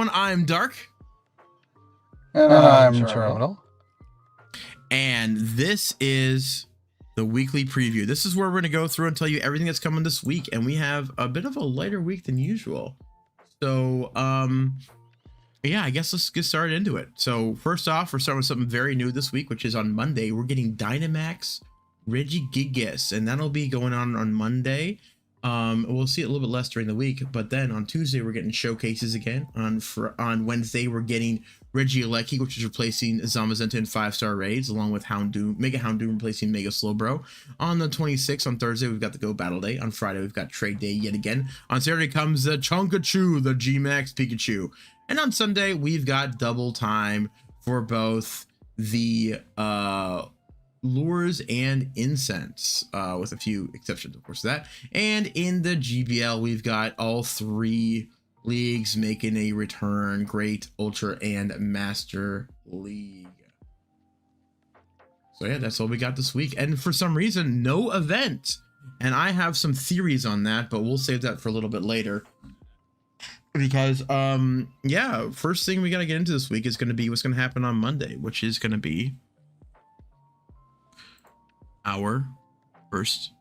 I'm Dark. And I'm Terminal. And this is the weekly preview. This is where we're going to go through and tell you everything that's coming this week. And we have a bit of a lighter week than usual. So, yeah, I guess let's get started into it. So first off, we're starting with something very new this week, which is on Monday. We're getting Dynamax Regigigas, and that'll be going on Monday. We'll see it a little bit less during the week, but then on Tuesday we're getting showcases again. On Wednesday we're getting Regieleki, which is replacing Zamazenta in 5-star raids, along with Mega Houndoom replacing Mega Slowbro. On the 26th, on Thursday, we've got the Go Battle Day. On Friday, we've got Trade Day yet again. On Saturday comes the Chonkachu, the G-Max Pikachu. And on Sunday, we've got double time for both the lures and incense, with a few exceptions, of course, to that. And in the GBL, we've got all three leagues making a return: Great, Ultra, and Master League. So yeah, that's all we got this week. And for some reason, no event. And I have some theories on that, but we'll save that for a little bit later. Because, yeah, first thing we got to get into this week is going to be what's going to happen on Monday, which is going to be our first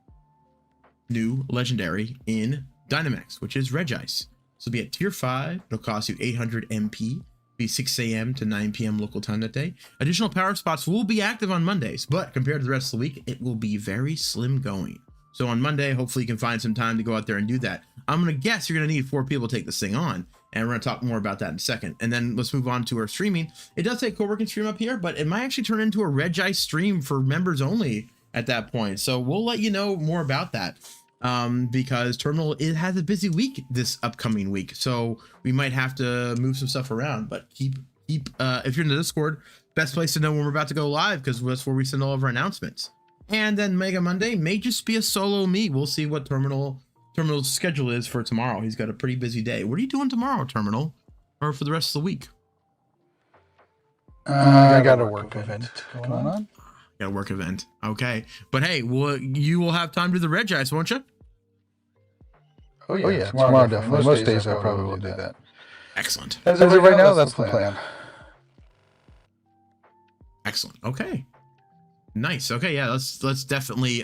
new legendary in Dynamax, which is Regice. This will be at tier 5. It'll cost you 800 MP. Be 6 a.m. to 9 p.m. local time that day. Additional power spots will be active on Mondays, but compared to the rest of the week, it will be very slim going. So on Monday, hopefully you can find some time to go out there and do that. I'm going to guess you're going to need 4 people to take this thing on, and we're going to talk more about that in a second. And then let's move on to our streaming. It does say co-working stream up here, but it might actually turn into a Regice stream for members only at that point. So we'll let you know more about that, because Terminal has a busy week this upcoming week. So we might have to move some stuff around, but keep if you're in the Discord, best place to know when we're about to go live, because that's where we send all of our announcements. And then Mega Monday may just be a solo me. We'll see what Terminal's schedule is for tomorrow. He's got a pretty busy day. What are you doing tomorrow, Terminal, or for the rest of the week? I got a work event going on. Got a work event. Okay. But hey, you will have time to do the Regice, won't you? Oh yeah, tomorrow definitely. Most days I probably will do that. Excellent. As of right now, that's the plan. Excellent. Okay. Nice. Okay, yeah, let's definitely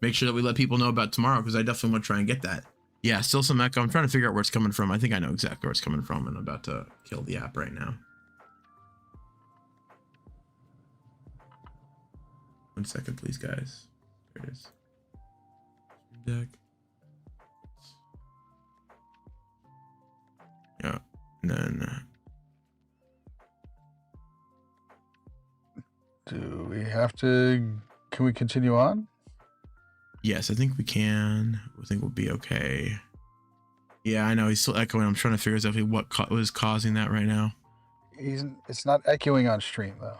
make sure that we let people know about tomorrow, because I definitely want to try and get that. Yeah, still some echo. I'm trying to figure out where it's coming from. I think I know exactly where it's coming from, and I'm about to kill the app right now. 1 second, please, guys. There it is. Deck. Yeah, and then do we have to? Can we continue on? Yes, I think we can. I think we'll be okay. Yeah, I know he's still echoing. I'm trying to figure out exactly what was causing that right now. It's not echoing on stream though.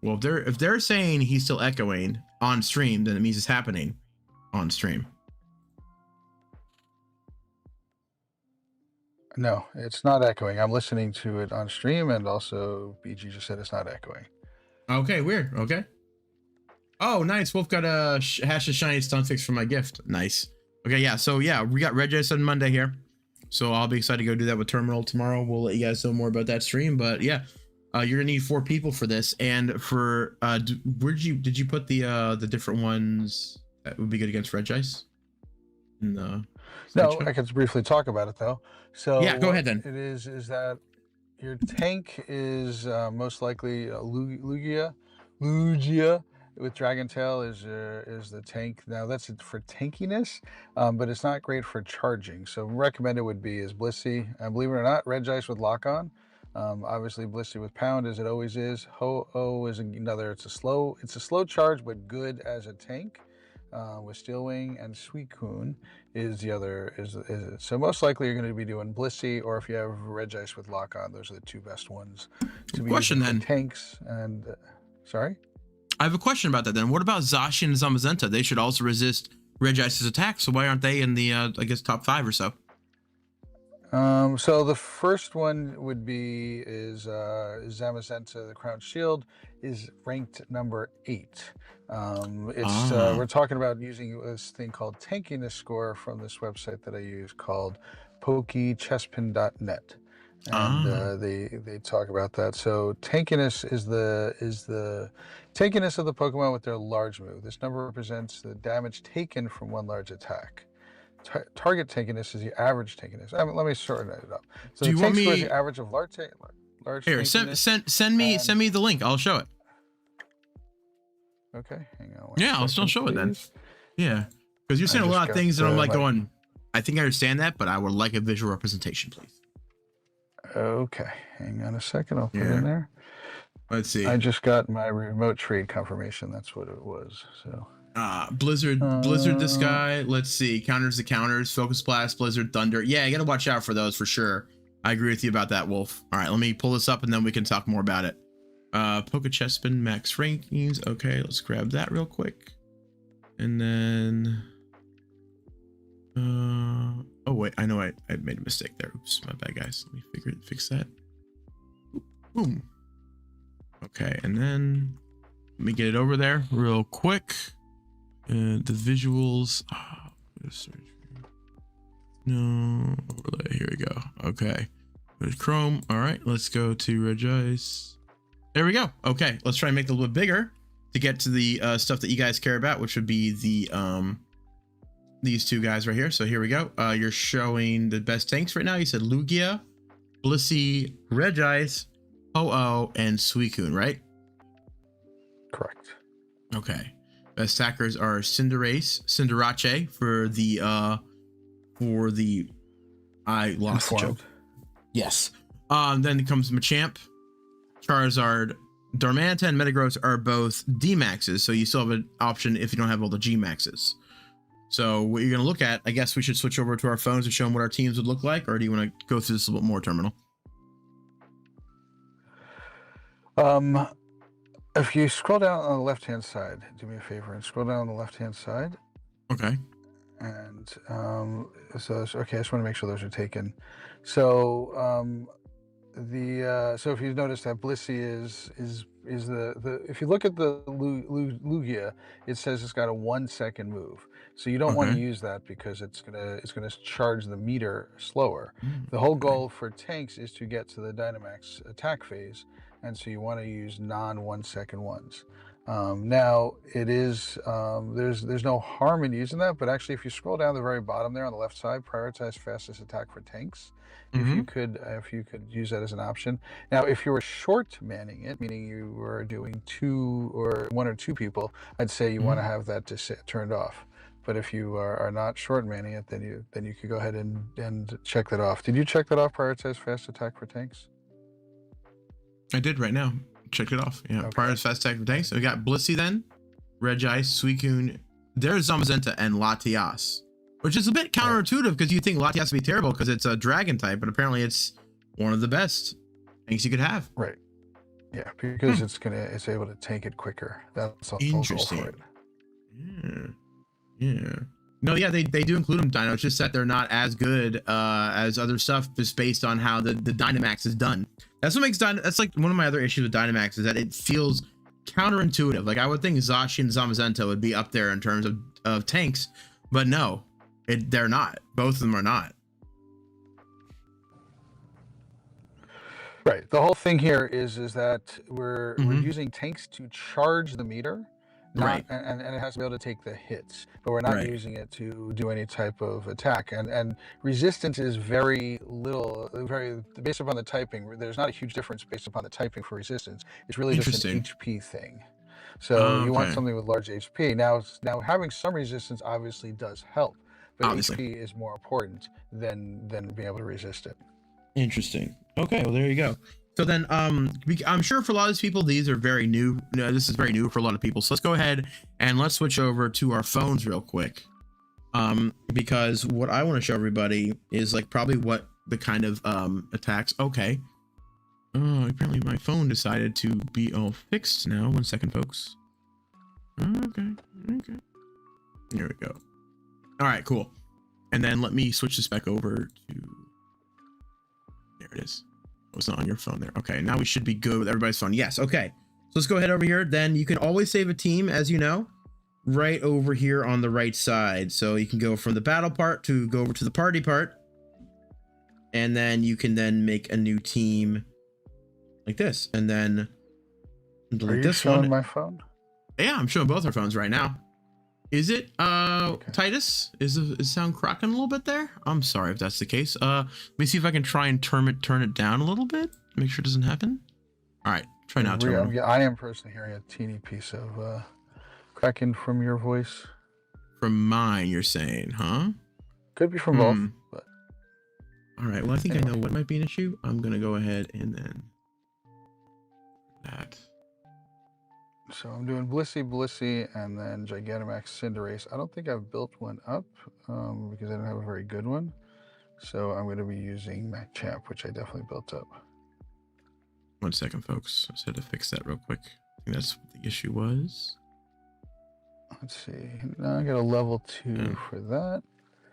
Well, if they're saying he's still echoing on stream, then it means it's happening on stream. No, it's not echoing. I'm listening to it on stream, and also BG just said it's not echoing. Okay, weird. Okay. Oh, nice. Wolf got a hash of shiny stun fix for my gift. Nice. Okay, yeah. So yeah, we got Regice on Monday here, so I'll be excited to go do that with Terminal tomorrow. We'll let you guys know more about that stream, but yeah. You're gonna need 4 people for this, and for did you put the different ones that would be good against Regice? No, I could briefly talk about it though. So yeah, go ahead then. It is that your tank is most likely Lugia with Dragon Tail is the tank. Now that's for tankiness, but it's not great for charging. So recommended would be is Blissey, and believe it or not, Regice with lock on. Obviously Blissey with Pound, as it always is. Ho-Oh is another. It's a slow charge, but good as a tank. With Steel Wing, and Suicune is the other. So most likely you're going to be doing Blissey, or if you have Regice with lock on, those are the 2 best ones to be question then. Tanks and sorry. I have a question about that then. What about Zacian and Zamazenta? They should also resist Regice's attack, so why aren't they in the I guess top 5 or so? So the first one would be is Zamazenta, the Crown Shield, is ranked number 8. We're talking about using this thing called tankiness score from this website that I use called pokechesspin.net, and Ah, they talk about that. So tankiness is the tankiness of the Pokemon with their large move. This number represents the damage taken from one large attack. Target tankiness is the average tankiness. Let me sort it up. So do the you want tank score is the me average of large here? Send tankiness. send me And the link. I'll show it. okay, hang on. Yeah, I'll still Second, show it then. please. Yeah, because you're I saying a just lot of got things, and I'm like my going, I think I understand that, but I would like a visual representation, please. okay. Hang on a second. I'll put it Yeah. in there. Let's see. I just got my remote trade confirmation. That's what it was. So Blizzard this guy. Let's see. Counters the counters. Focus Blast, Blizzard, Thunder. Yeah, you gotta watch out for those for sure. I agree with you about that, Wolf. All right, let me pull this up and then we can talk more about it. Pokechespin max rankings. Okay, let's grab that real quick. And then oh wait, I know I made a mistake there. Oops, my bad, guys. Let me fix that. Boom. Okay, and then let me get it over there real quick. The visuals. No overlay. Here we go. Okay, there's Chrome. All right, let's go to Regice. There we go. Okay, let's try and make it a little bit bigger to get to the stuff that you guys care about, which would be the these two guys right here. So here we go. You're showing the best tanks right now. You said Lugia, Blissey, Regice, Ho-Oh, and Suicune, right? correct. Okay. Best attackers are Cinderace for the I lost the joke. Yes. Then comes Machamp, Charizard, Darmanitan, and Metagross are both D maxes, so you still have an option if you don't have all the G maxes. So what you're gonna look at, I guess we should switch over to our phones and show them what our teams would look like, or do you want to go through this a little bit more, Terminal? If you scroll down on the left-hand side, do me a favor and scroll down on the left-hand side. Okay. And so okay, I just want to make sure those are taken. So so if you notice that Blissey is the if you look at the Lugia, it says it's got a 1-second move. So you don't want to Okay. use that because it's gonna charge the meter slower. The whole goal for tanks is to get to the Dynamax attack phase, and so you want to use non 1-second ones. Now it is there's no harm in using that, but actually if you scroll down the very bottom there on the left side, prioritize fastest attack for tanks. If you could use that as an option. Now if you were short manning it, meaning you were doing 1 or 2 people, I'd say you want to have that turned off. But if you are not short manning it, then you could go ahead and check that off. Did you check that off, prioritize fast attack for tanks? I did right now. Check it off. Yeah. Okay. Prioritize fast attack for tanks. So we got Blissey then, Regice, Suicune. There's Zamazenta and Latias, which is a bit counterintuitive because you think Latias would be terrible because it's a dragon type, but apparently it's one of the best things you could have. Right. Yeah, because it's able to tank it quicker. That's the whole goal for it. Yeah. No, yeah, they do include them, Dino. It's just that they're not as good as other stuff, just based on how the Dynamax is done. That's what makes that's like one of my other issues with Dynamax, is that it feels counterintuitive. Like I would think Zacian and Zamazenta would be up there in terms of tanks, but no, they're not. Both of them are not. Right. The whole thing here is that we're using tanks to charge the meter. Right. And it has to be able to take the hits, but we're not using it to do any type of attack. And resistance is very based upon the typing. There's not a huge difference based upon the typing for resistance. It's really just an HP thing. So you want something with large HP. Now having some resistance obviously does help, but HP is more important than being able to resist it. Interesting. Okay, well there you go. So then, I'm sure for a lot of these people, these are very new. No, this is very new for a lot of people. So let's go ahead and let's switch over to our phones real quick. Because what I want to show everybody is like probably what the kind of attacks. Okay. Oh, apparently my phone decided to be all fixed now. 1 second, folks. Okay. Here we go. All right, cool. And then let me switch this back over to. There it is. It's not on your phone there. Okay, now we should be good with everybody's phone. Yes, okay. So let's go ahead over here. Then you can always save a team, as you know, right over here on the right side. So you can go from the battle part to go over to the party part. and then you can then make a new team like this, and then Are you this showing one. my phone? Yeah, I'm showing both our phones right now. Is it Okay. Titus? Is the sound cracking a little bit there? I'm sorry if that's the case. Let me see if I can try and turn it down a little bit. Make sure it doesn't happen. All right, try now. I am personally hearing a teeny piece of cracking from your voice. From mine, you're saying, huh? Could be from both, but all right. Well, I think I know what might be an issue. I'm gonna go ahead and then that. So I'm doing Blissey, and then Gigantamax Cinderace. I don't think I've built one up because I don't have a very good one. So I'm going to be using Machamp, which I definitely built up. 1 second, folks. I just had to fix that real quick. I think that's what the issue was. Let's see. Now I got a level 2 for that.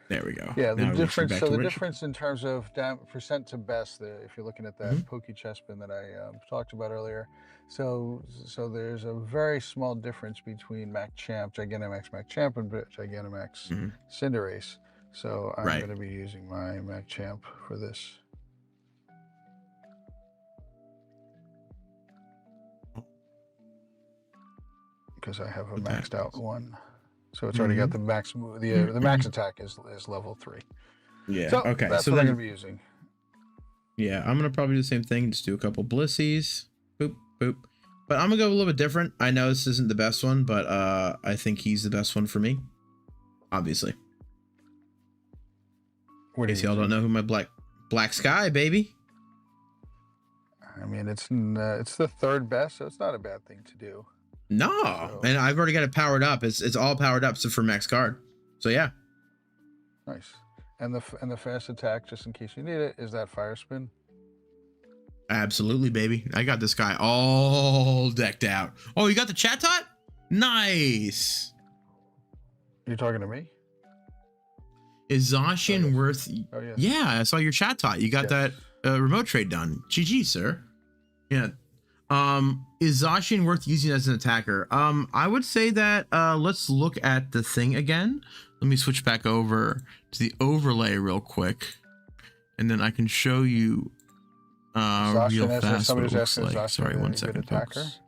There we go. Yeah, the difference. So the difference in terms of percent to best, if you're looking at that Poke Chespin that I talked about earlier, so there's a very small difference between Machamp, Gigantamax Machamp, and Gigantamax Cinderace. So I'm going to be using my Machamp for this. Because I have a maxed out one. So it's already got the max. The max attack is level 3. Yeah. So okay. That's so what then, I'm gonna be using. Yeah, I'm gonna probably do the same thing. Just do a couple Blissies. Boop boop. But I'm gonna go a little bit different. I know this isn't the best one, but I think he's the best one for me. Obviously. What in case y'all don't know who my Black Sky, baby. I mean, it's the third best, so it's not a bad thing to do. No, So, and I've already got it powered up. It's all powered up, so for max card. So yeah. Nice. And the fast attack, just in case you need it, is that Fire Spin. Absolutely, baby. I got this guy all decked out. Oh, you got the chat tot? Nice. You're talking to me? Is Zacian worth? Oh yeah. Yeah, I saw your chat tot. You got that remote trade done. GG, sir. Yeah. Is Zacian worth using as an attacker? I would say that let's look at the thing again. Let me switch back over to the overlay real quick, and then I can show you real fast what it looks like. Sorry, 1 second, folks.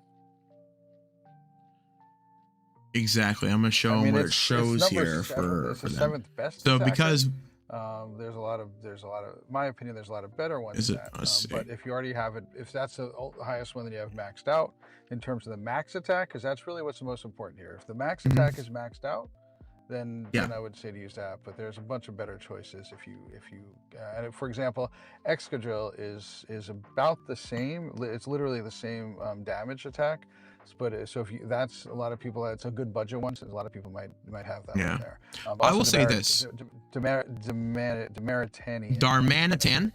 Exactly, I'm gonna show them where it shows here for them. Best so attacker. Because there's a lot of my opinion, there's a lot of better ones than that. But if you already have it, if that's the highest one that you have maxed out in terms of the max attack, because that's really what's the most important here. If the max attack is maxed out, then I would say to use that. But there's a bunch of better choices if you and for example, Excadrill is about the same. It's literally the same damage attack. But so if you, that's a lot of people, it's a good budget one, so a lot of people might have that one there. I will say this. Darmanitan.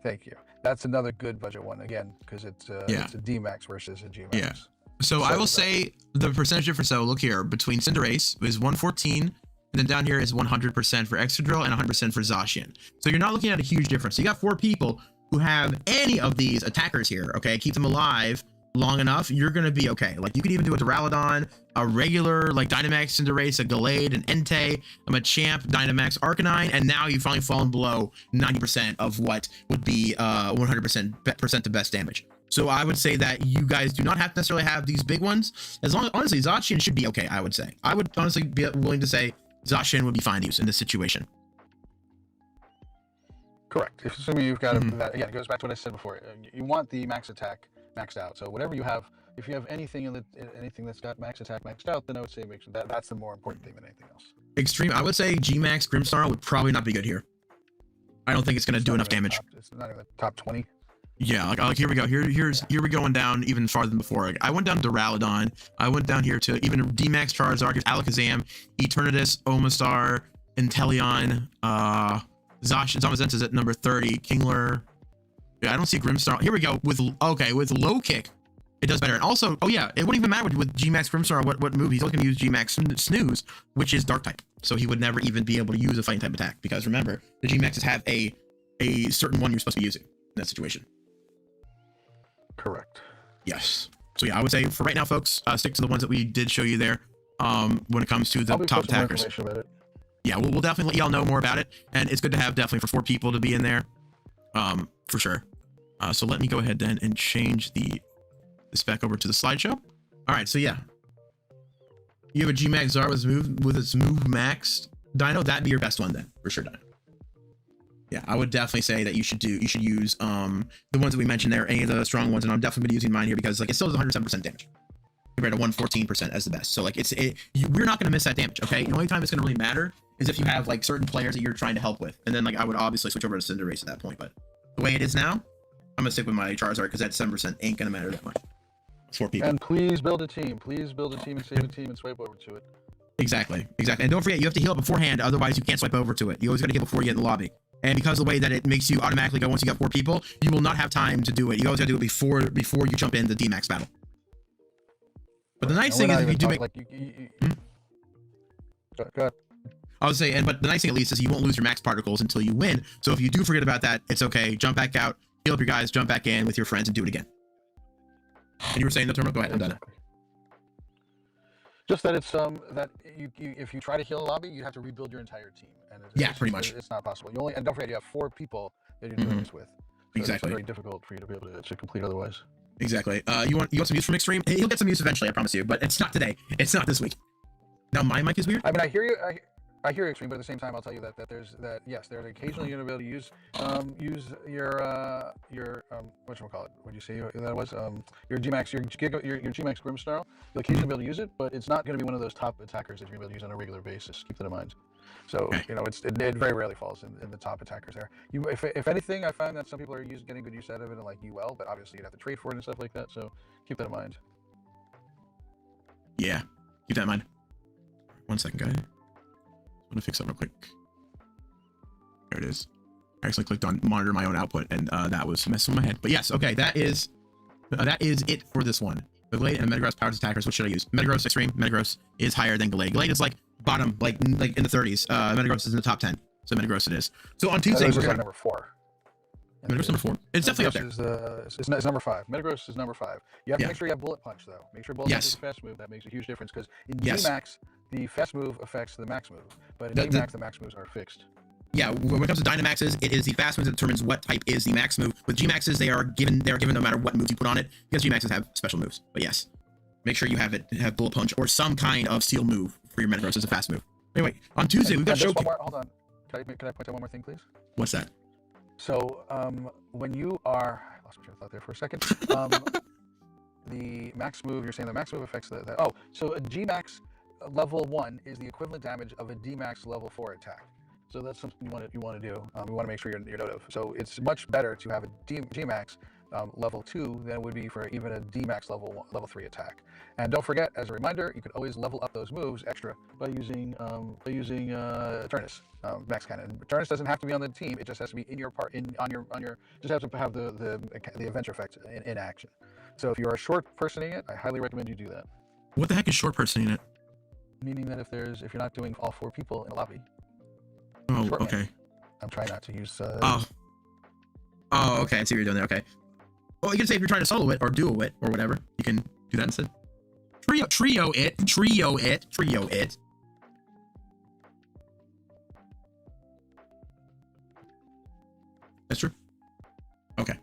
Thank you. That's another good budget one again, because it's a D-Max versus a G-Max. Yeah. So I will say the percentage difference, though, look here, between Cinderace is 114, and then down here is 100% for Excadrill and 100% for Zacian. So you're not looking at a huge difference. You got 4 people who have any of these attackers here, okay? Keep them alive long enough, you're gonna be okay. Like, you could even do a Duraludon, a regular like Dynamax Cinderace, a Gallade, an Entei, a Machamp, Dynamax Arcanine, and now you've finally fallen below 90% of what would be 100% the best damage. So I would say that you guys do not have to necessarily have these big ones. As long as, honestly, Zacian should be okay, I would say. I would honestly be willing to say Zacian would be fine to use in this situation. Correct. If assuming you've got that, again, it goes back to what I said before. You want the max attack maxed out. So whatever you have, if you have anything anything that's got max attack maxed out, then I would say make sure that's the more important thing than anything else. Extreme. I would say G-Max Grimmsnarl would probably not be good here. I don't think it's going to do enough damage. It's not even the top 20. Yeah, like here we go. Here we're going down even farther than before. Like, I went down to Duraludon. I went down here to even D-Max Charizard, Alakazam, Eternatus, Omastar, Inteleon, Zamazenta is at number 30, Kingler. Yeah, I don't see Grimmsnarl. Here we go with low kick. It does better. And also, oh yeah, it wouldn't even matter with G-Max Grimmsnarl what move. He's only going to use G-Max Snooze, which is Dark type. So he would never even be able to use a fighting type attack, because remember, the G-Maxes have a certain one you're supposed to be using in that situation. Correct. Yes. So yeah, I would say for right now, folks, stick to the ones that we did show you there. When it comes to the top attackers. Yeah, we'll definitely let y'all know more about it, and it's good to have definitely for 4 people to be in there. for sure. So let me go ahead then and change this back over to the slideshow. All right, so yeah, you have a G-Max Zard with its move max dino. That'd be your best one then, for sure, Dino. Yeah, I would definitely say that you should use the ones that we mentioned there, any of the strong ones, and I'm definitely gonna be using mine here because like it still does 107% damage compared to 114% as the best. So like we're not gonna miss that damage. Okay, the only time it's gonna really matter is if you have like certain players that you're trying to help with, and then like I would obviously switch over to Cinderace at that point. But the way it is now, I'm gonna stick with my Charizard because that 7% ain't gonna matter that much. 4 people. And please build a team. Please build a team and save a team and swipe over to it. Exactly. And don't forget, you have to heal beforehand, otherwise you can't swipe over to it. You always got to heal before you get in the lobby. And because of the way that it makes you automatically go once you got 4 people, you will not have time to do it. You always got to do it before you jump in the D-Max battle. But the nice thing is if you do make... Like Go ahead. I would say, but the nice thing at least is you won't lose your max particles until you win. So if you do forget about that, it's okay. Jump back out, heal up your guys, jump back in with your friends and do it again. And you were saying the terminal? Go ahead, I'm done. Just that it's that you if you try to heal a lobby, you have to rebuild your entire team. And yeah, pretty much. It's not possible. And don't forget, you have 4 people that you're doing this with. So exactly. It's very difficult for you to be able to complete otherwise. Exactly. You want some use from Extreme? He'll get some use eventually, I promise you. But it's not today. It's not this week. Now my mic is weird. I mean, I hear you. I hear Extreme, but at the same time, I'll tell you that yes, there's occasionally you're gonna be able to use your whatchamacallit, what'd you say that was, your G-Max, your G-Max Grimmsnarl. You'll occasionally be able to use it, but it's not gonna be one of those top attackers that you're gonna be able to use on a regular basis. Keep that in mind. So okay. It very rarely falls in the top attackers there. If anything, I find that some people are getting good use out of it and like UL, but obviously you'd have to trade for it and stuff like that. So keep that in mind. Yeah, keep that in mind. 1 second, guys. I'm gonna fix that real quick. There it is. I actually clicked on monitor my own output, and that was messing with my head. But yes, okay, that is it for this one. The Glade and Metagross powers attackers. What should I use? Metagross Extreme. Metagross is higher than Glade. Glade is like bottom, like in the 30s. Metagross is in the top 10. So Metagross it is. So on Tuesday, we're like number 4. Metagross number 4. It's definitely up there. It's number 5. Metagross is number 5. You have to make sure you have Bullet Punch though. Make sure Bullet Punch is fast move. That makes a huge difference because in G-Max, the fast move affects the max move, but in G-Max, the max moves are fixed. Yeah, when it comes to Dynamaxes, it is the fast move that determines what type is the max move. With G-Maxes, they are given no matter what moves you put on it, because G-Maxes have special moves. But yes, make sure you have Bullet Punch or some kind of Steel move for your Metagross as a fast move. Anyway, on Tuesday, we've got Showcase. Hold on. Can I point out one more thing, please? What's that? So, when you are... I lost my train of thought there for a second. The max move, you're saying the max move affects so a G-Max level 1 is the equivalent damage of a D-Max level 4 attack. So that's something you want to do. You want to make sure you're note of. So it's much better to have a G-Max level 2 than it would be for even a D-Max level 3 attack. And don't forget, as a reminder, you could always level up those moves extra by using Turnus, Max Cannon. Turnus doesn't have to be on the team; it just has to be in your part, just has to have the adventure effect in action. So if you are short personing it, I highly recommend you do that. What the heck is short personing it? Meaning that if you're not doing all 4 people in a lobby. Oh, okay. I'm trying not to use. Oh, okay. I see what you're doing there. Okay. Well, you can say if you're trying to solo it or duo it or whatever, you can do that instead. Trio it. That's true. Okay.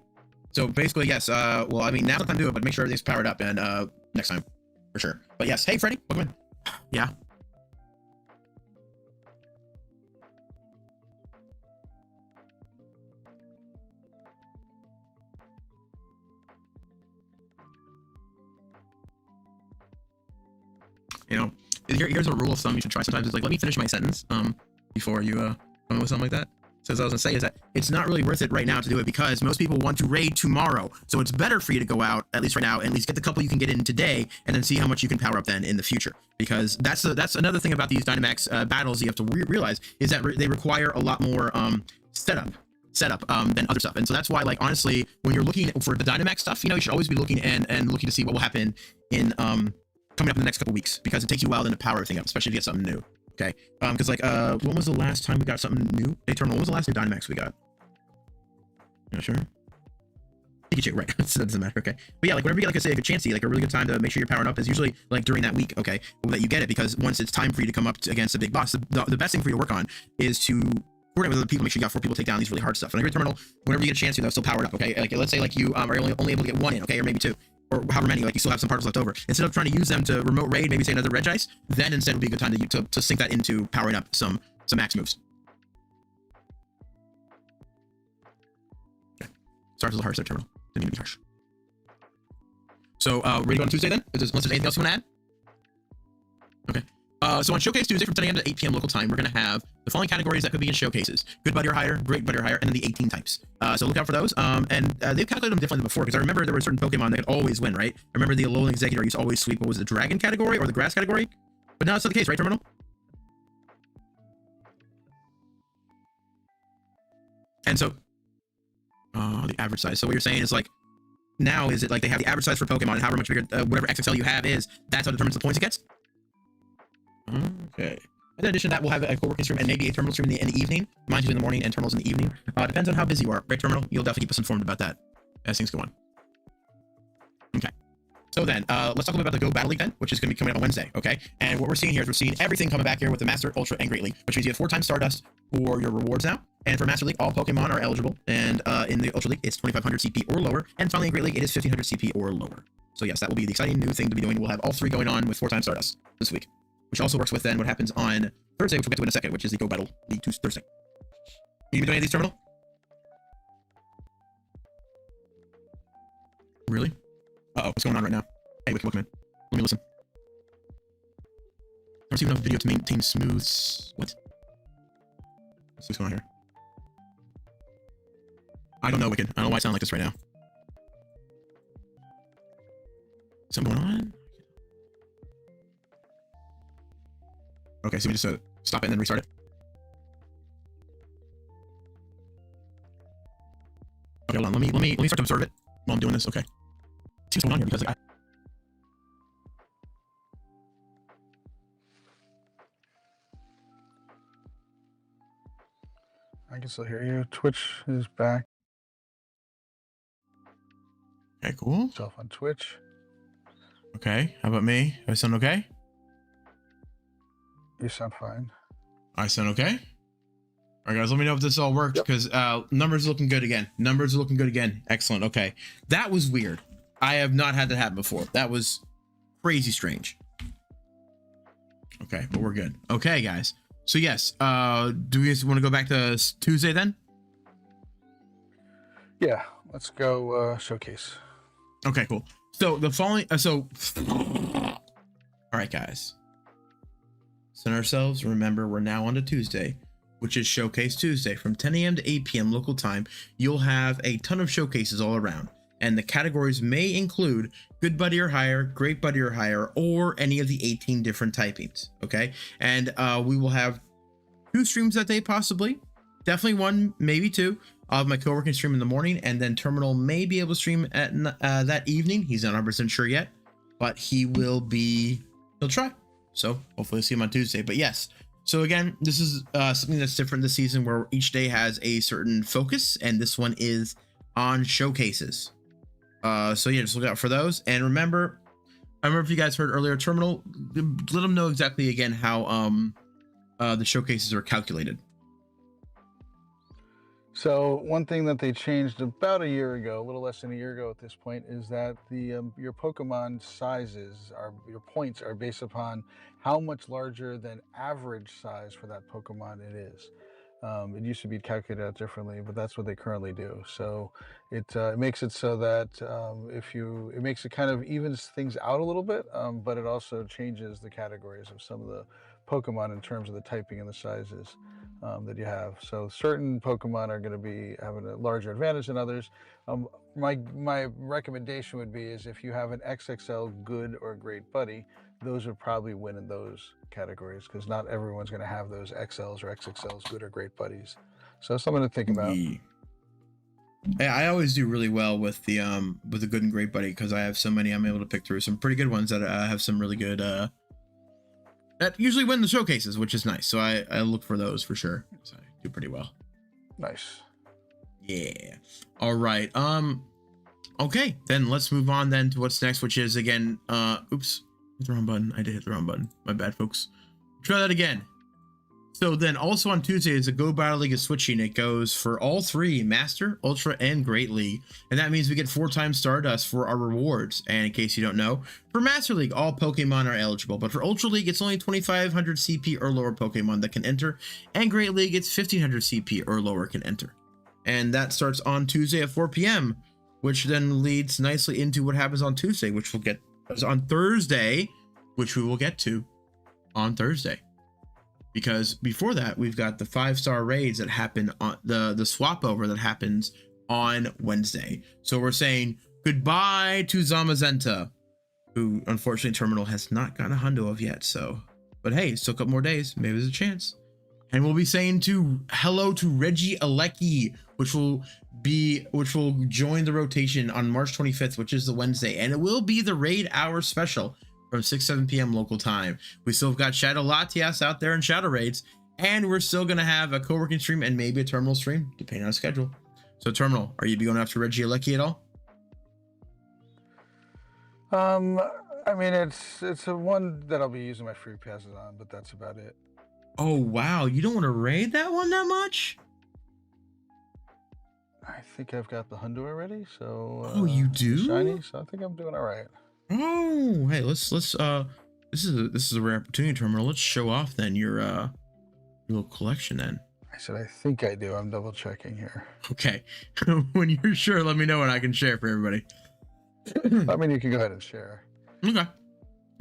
So basically, yes. Well, I mean, now's the time to do it, but make sure everything's powered up, and next time for sure. But yes, hey Freddy, welcome in. Yeah. You know, here's a rule of thumb you should try sometimes. It's like, let me finish my sentence before you come with something like that. So as I was gonna say is that it's not really worth it right now to do it because most people want to raid tomorrow. So it's better for you to go out, at least right now, at least get the couple you can get in today, and then see how much you can power up then in the future. Because that's another thing about these Dynamax battles you have to realize is that they require a lot more setup than other stuff. And so that's why, like, honestly, when you're looking for the Dynamax stuff, you know, you should always be looking and looking to see what will happen in coming up in the next couple weeks, because it takes you a while then to power everything up, especially to get something new. Okay, because like when was the last time we got something new? Eternal. When was the last new Dynamax we got? You not sure? Pikachu, right? That doesn't matter. Okay, but yeah, like whenever you get, like I say, a good chancey, like a really good time to make sure you're powering up is usually like during that week. Okay, that you get it, because once it's time for you to come up against a big boss, the best thing for you to work on is to coordinate with other people, make sure you got 4 people to take down these really hard stuff. And a great terminal, whenever you get a chance to, though, still power it up, okay? Like, let's say, like, you are only able to get 1 in, okay? Or maybe 2. Or however many, like, you still have some particles left over. Instead of trying to use them to remote raid, maybe say another Reg Ice, then instead would be a good time to sink that into powering up some max moves. Okay. Starts a little harsh there, terminal. Didn't mean to be harsh. So, ready to go on Tuesday then? Unless there's anything else you want to add? Okay. So on Showcase Tuesday from 10 a.m. to 8 p.m. local time, we're going to have the following categories that could be in showcases: Good Buddy or Higher, Great Buddy or Higher, and then the 18 types. So look out for those. And they've calculated them differently than before, because I remember there were certain Pokemon that could always win, right? I remember the Alolan Executor used to always sweep, what was it, the Dragon category or the Grass category? But now it's not the case, right, Terminal? And so, the average size. So what you're saying is, like, now is it like they have the average size for Pokemon, and however much bigger whatever XXL you have is, that's how determines the points it gets? Okay. In addition to that, we'll have a co-working stream and maybe a terminal stream in the evening. Mine's usually in the morning and terminals in the evening. Depends on how busy you are, right, Terminal? You'll definitely keep us informed about that as things go on. Okay. So then, let's talk about the Go Battle League then, which is going to be coming up on Wednesday, okay? And what we're seeing here is we're seeing everything coming back here with the Master, Ultra, and Great League, which means you have 4 times Stardust for your rewards now. And for Master League, all Pokemon are eligible. And in the Ultra League, it's 2,500 CP or lower. And finally, in Great League, it is 1,500 CP or lower. So yes, that will be the exciting new thing to be doing. We'll have all 3 going on with 4 times Stardust this week, which also works with then what happens on Thursday, which we'll get to in a second, which is the Go Battle League Thursday. You doing any of these, Terminal? Really? Uh-oh, what's going on right now? Hey, Wiki Bookman. Let me listen. I don't receive enough video to maintain smooth... What? What's going on here? I don't know, Wicked. I don't know why I sound like this right now. Something going on? Okay, so we just stop it and then restart it. Okay, hold on. Let me start to observe it while I'm doing this. Okay. See what's going on here, because like, I can still hear you. Twitch is back. Okay, cool. Self on Twitch. Okay, how about me? I sound okay? You sound fine. I sound okay? All right, guys, let me know if this all worked, because numbers are looking good again. Numbers are looking good again. Excellent. Okay. That was weird. I have not had that happen before. That was crazy strange. Okay, but we're good. Okay, guys. So yes, do we want to go back to Tuesday then? Yeah, let's go showcase. Okay, cool. So the following, all right, guys. Send ourselves. Remember, we're now on to Tuesday, which is Showcase Tuesday from 10 a.m. to 8 p.m. local time. You'll have a ton of showcases all around, and the categories may include Good Buddy or Higher, Great Buddy or Higher, or any of the 18 different typings. Okay, and we will have 2 streams that day, possibly, definitely 1, maybe 2. I'll have my co-working stream in the morning, and then Terminal may be able to stream at that evening. He's not 100% sure yet, but he'll try. So hopefully see him on Tuesday. But yes, so again, this is something that's different this season, where each day has a certain focus, and this one is on showcases. So yeah, just look out for those. And remember, I remember if you guys heard earlier, Terminal, let them know exactly again how the showcases are calculated. So one thing that they changed about a year ago, a little less than a year ago at this point, is that your Pokemon sizes your points are based upon how much larger than average size for that Pokemon it is. It used to be calculated out differently, but that's what they currently do. So it makes it so that it makes it kind of evens things out a little bit, but it also changes the categories of some of the Pokemon in terms of the typing and the sizes that you have. So certain Pokemon are going to be having a larger advantage than others. My recommendation would be is if you have an XXL Good or Great Buddy, those would probably win in those categories, because not everyone's going to have those XLs or XXLs Good or Great Buddies. So something to think about. Yeah, I always do really well with the Good and Great Buddy, because I have so many. I'm able to pick through some pretty good ones that have some really good that usually win the showcases, which is nice. So I look for those for sure. So I do pretty well. Nice. Yeah. All right. Okay, then let's move on then to what's next, which is again, oops, hit the wrong button. I did hit the wrong button. My bad, folks. Try that again. So then also on Tuesday is a Go Battle League is switching. It goes for all three, Master, Ultra, and Great League. And that means we get 4 times Stardust for our rewards. And in case you don't know, for Master League, all Pokemon are eligible. But for Ultra League, it's only 2,500 CP or lower Pokemon that can enter. And Great League, it's 1,500 CP or lower can enter. And that starts on Tuesday at 4 p.m., which then leads nicely into what happens on Tuesday, which we'll get on Thursday, which we will get to on Thursday. Because before that, we've got the 5-star raids that happen on the swap over that happens on Wednesday. So we're saying goodbye to Zamazenta, who unfortunately Terminal has not gotten a hundo of yet. So, but hey, still a couple more days. Maybe there's a chance. And we'll be saying hello to Reggie Alecki, which will join the rotation on March 25th, which is the Wednesday, and it will be the raid hour special from 6-7 p.m. local time. We still have got Shadow Latias out there in Shadow Raids, and we're still gonna have a co-working stream and maybe a Terminal stream, depending on schedule. So Terminal, are you going after Reggie Alecki at all? I mean, it's a one that I'll be using my free passes on, but that's about it. Oh wow, you don't want to raid that one that much? I think I've got the hundo already, so oh, you do? Shiny, so I think I'm doing all right. Oh, hey, let's this is a rare opportunity, Terminal. Let's show off then your little collection then. I said I think I do. I'm double checking here. Okay. When you're sure, let me know and I can share for everybody. I mean, you can go ahead and share. Okay.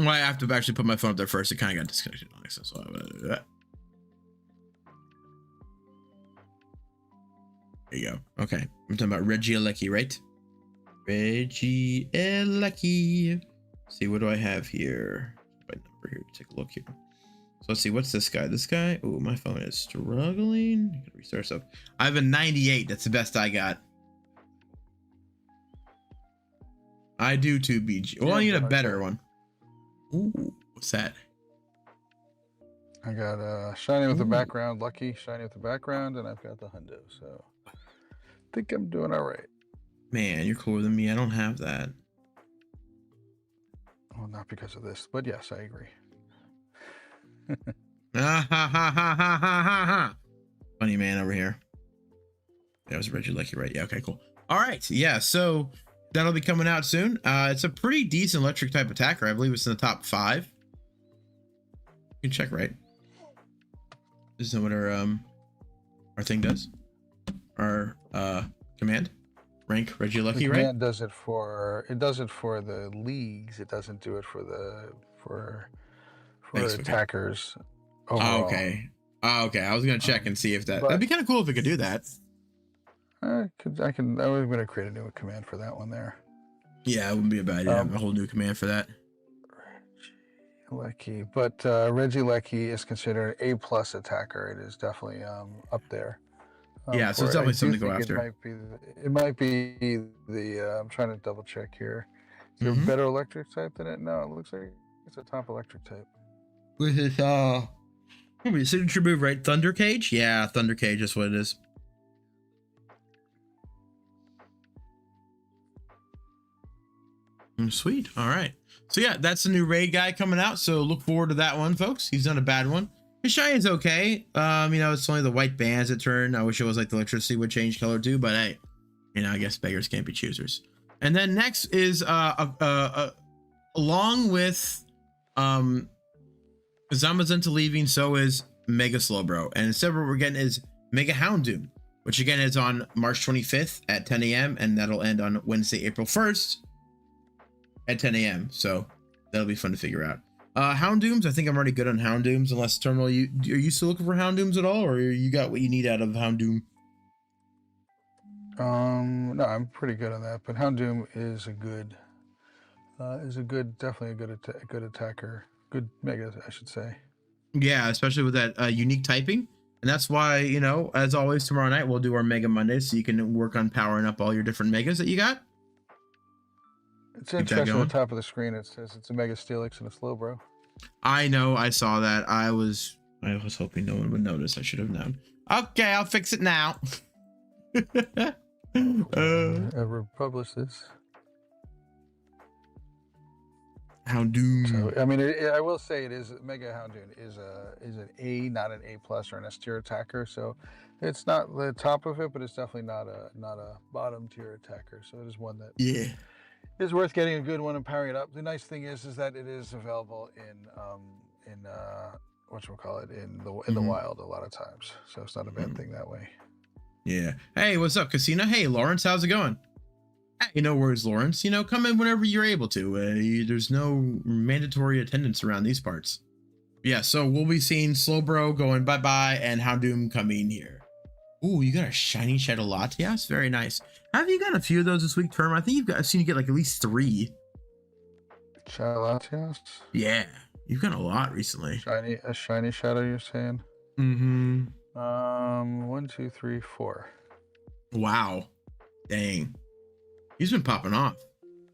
Well, I have to actually put my phone up there first. It kind of got disconnected on access, so I'm gonna do that. There you go. Okay. I'm talking about Reggie Alecki, right? Reggie Alecki. See, what do I have here? My number here. Take a look here. So let's see. What's this guy? This guy? Oh, my phone is struggling. Gotta restart stuff. I have a 98. That's the best I got. I do too, BG. Well, I need a better one. Ooh, what's that? I got shiny with the background, lucky shiny with the background, and I've got the hundo. So I think I'm doing all right. Man, you're cooler than me. I don't have that. Well, not because of this, but yes, I agree. Funny man over here. That was Reggie Lucky, right? Yeah, okay, cool. All right, yeah, so that'll be coming out soon. It's a pretty decent electric type attacker. I believe it's in the top 5. You can check, right? This is what our thing does. Our command rank Reggie Lucky, right? Command does it for the leagues. It doesn't do it for attackers. Oh, okay. Oh, okay. I was gonna check and see if that'd be kind of cool if it could do that. I was gonna create a new command for that one there. Yeah, it wouldn't be a bad idea to have a whole new command for that. Reggie Lecky, but Reggie Lecky is considered an A+ attacker. It is definitely up there. Yeah, so it's definitely something to go after. It might be the. I'm trying to double check here. Is there a better electric type than it? No, it looks like it's a top electric type. With his signature move, right? Thunder Cage? Yeah, Thunder Cage is what it is. Sweet. All right. So yeah, that's the new raid guy coming out. So look forward to that one, folks. He's done a bad one. His shiny is okay. It's only the white bands that turn. I wish it was like the electricity would change color too, but hey, I guess beggars can't be choosers. And then next is along with Zamazenta leaving, so is Mega Slowbro. And instead what we're getting is Mega Houndoom, which again is on March 25th at 10 a.m. and that'll end on Wednesday, April 1st at 10 a.m. So that'll be fun to figure out. Houndooms, I think I'm already good on Houndooms, unless Terminal, are you still looking for Houndooms at all, or you got what you need out of Houndoom? No, I'm pretty good on that, but Houndoom is definitely a good attacker, good mega, I should say. Yeah, especially with that unique typing, and that's why as always tomorrow night we'll do our Mega Mondays, so you can work on powering up all your different megas that you got. It's interesting at the top of the screen. It says it's a Mega Steelix and a Slowbro. I know. I saw that. I was hoping no one would notice. I should have known. Okay, I'll fix it now. Ever publish this? Houndoom. So I mean, I will say it is Mega Houndoom is an A, not an A plus or an S tier attacker. So it's not the top of it, but it's definitely not a bottom tier attacker. So it is one that Yeah. is worth getting a good one and powering it up. The nice thing is that it is available in whatchamacallit, in the wild a lot of times. So it's not a bad thing that way. Yeah. Hey, what's up, Casino? Hey, Lawrence, how's it going? Hey, no worries, Lawrence. You know, come in whenever you're able to. There's no mandatory attendance around these parts. Yeah, so we'll be seeing Slowbro going bye-bye and Houndoom coming here. Ooh, you got a shiny Shadow Latias? Very nice. Have you got a few of those this week, Term? I think I've seen you get like at least 3. Shadow Latias? Yeah, you've got a lot recently. A shiny Shadow, you're saying? Mm-hmm. 1, 2, 3, 4. Wow. Dang. He's been popping off.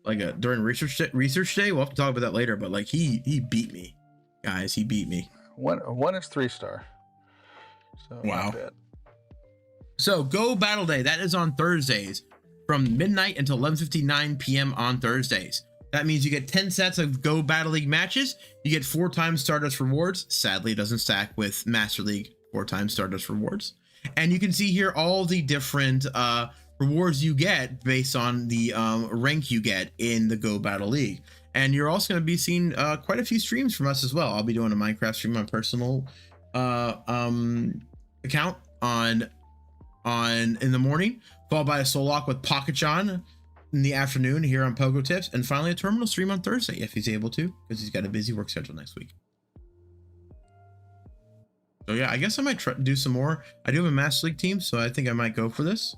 Like during research day, we'll have to talk about that later, but like he beat me. Guys, he beat me. One is 3-star. So wow. Not bad. So Go Battle Day, that is on Thursdays from midnight until 11:59 p.m. on Thursdays. That means you get 10 sets of Go Battle League matches. You get 4 times Stardust rewards. Sadly, it doesn't stack with Master League 4 times Stardust rewards. And you can see here all the different rewards you get based on the rank you get in the Go Battle League. And you're also going to be seeing quite a few streams from us as well. I'll be doing a Minecraft stream on my personal account on in the morning, followed by a Soul Lock with Pocket John in the afternoon here on Pogo Tips, and finally a terminal stream on Thursday if he's able to, because he's got a busy work schedule next week. So yeah, I guess I might try do some more. I do have a Master League team, so I think I might go for this.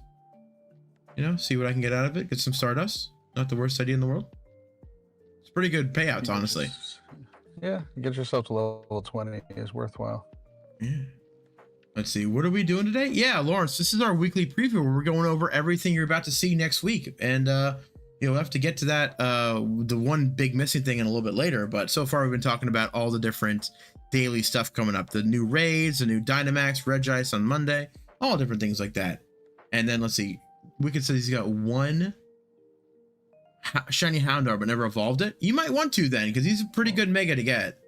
You know, see what I can get out of it. Get some Stardust. Not the worst idea in the world. It's pretty good payouts, honestly. Yeah, get yourself to level 20 is worthwhile. Yeah. Let's see, what are we doing today? Yeah, Lawrence, this is our weekly preview where we're going over everything you're about to see next week. And we'll have to get to that, the one big missing thing in a little bit later. But so far we've been talking about all the different daily stuff coming up. The new raids, the new Dynamax, Regice on Monday, all different things like that. And then let's see, Wicked says he's got 1 shiny Houndour but never evolved it. You might want to then, because he's a pretty good mega to get.